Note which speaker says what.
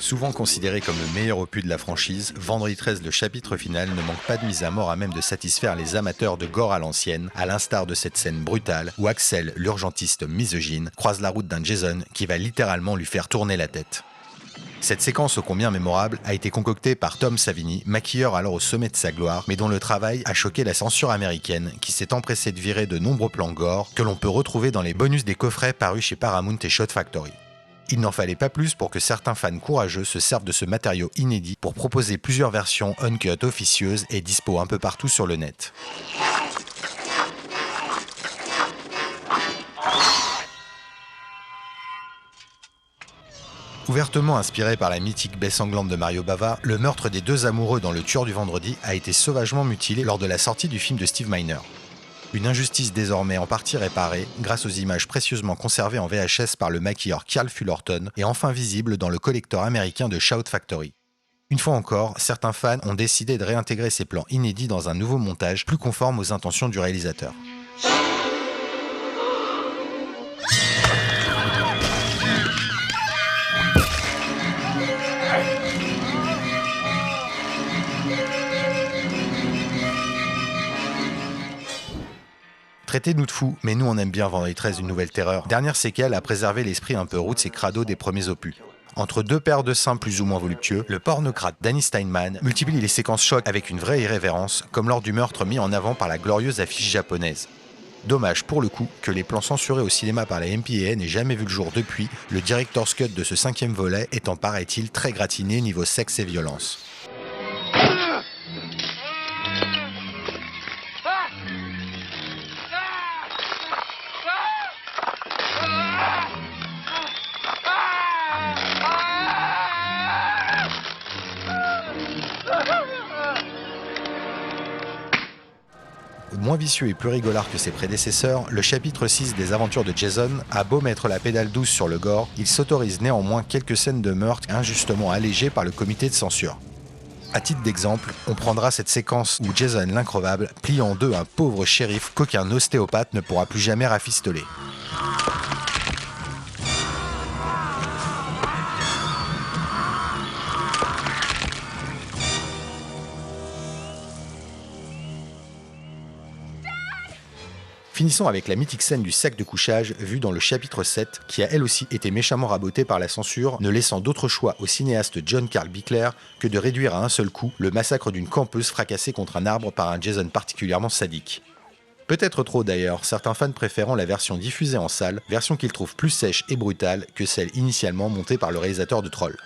Speaker 1: Souvent considéré comme le meilleur opus de la franchise, Vendredi 13 le chapitre final ne manque pas de mise à mort à même de satisfaire les amateurs de gore à l'ancienne, à l'instar de cette scène brutale où Axel, l'urgentiste misogyne, croise la route d'un Jason qui va littéralement lui faire tourner la tête. Cette séquence ô combien mémorable a été concoctée par Tom Savini, maquilleur alors au sommet de sa gloire, mais dont le travail a choqué la censure américaine, qui s'est empressée de virer de nombreux plans gore que l'on peut retrouver dans les bonus des coffrets parus chez Paramount et Shot Factory. Il n'en fallait pas plus pour que certains fans courageux se servent de ce matériau inédit pour proposer plusieurs versions uncut officieuses et dispo un peu partout sur le net. Ouvertement inspiré par la mythique baie sanglante de Mario Bava, le meurtre des deux amoureux dans Le Tueur du Vendredi a été sauvagement mutilé lors de la sortie du film de Steve Miner. Une injustice désormais en partie réparée grâce aux images précieusement conservées en VHS par le maquilleur Carl Fullerton et enfin visibles dans le collector américain de Shout Factory. Une fois encore, certains fans ont décidé de réintégrer ces plans inédits dans un nouveau montage plus conforme aux intentions du réalisateur. Traitez-nous de fous, mais nous on aime bien Vendredi 13 une nouvelle terreur. Dernière séquelle à préserver l'esprit un peu roots et crado des premiers opus. Entre deux paires de seins plus ou moins voluptueux, le pornocrate Danny Steinman multiplie les séquences choc avec une vraie irrévérence, comme lors du meurtre mis en avant par la glorieuse affiche japonaise. Dommage pour le coup que les plans censurés au cinéma par la MPAA n'aient jamais vu le jour depuis, le director's cut de ce 5e volet étant paraît-il très gratiné niveau sexe et violence. Moins vicieux et plus rigolard que ses prédécesseurs, le chapitre 6 des aventures de Jason a beau mettre la pédale douce sur le gore, il s'autorise néanmoins quelques scènes de meurtre injustement allégées par le comité de censure. À titre d'exemple, on prendra cette séquence où Jason l'increvable plie en deux un pauvre shérif qu'aucun ostéopathe ne pourra plus jamais rafistoler. Finissons avec la mythique scène du sac de couchage vue dans le chapitre 7 qui a elle aussi été méchamment rabotée par la censure, ne laissant d'autre choix au cinéaste John Carl Bickler que de réduire à un seul coup le massacre d'une campeuse fracassée contre un arbre par un Jason particulièrement sadique. Peut-être trop d'ailleurs, certains fans préférant la version diffusée en salle, version qu'ils trouvent plus sèche et brutale que celle initialement montée par le réalisateur de Troll.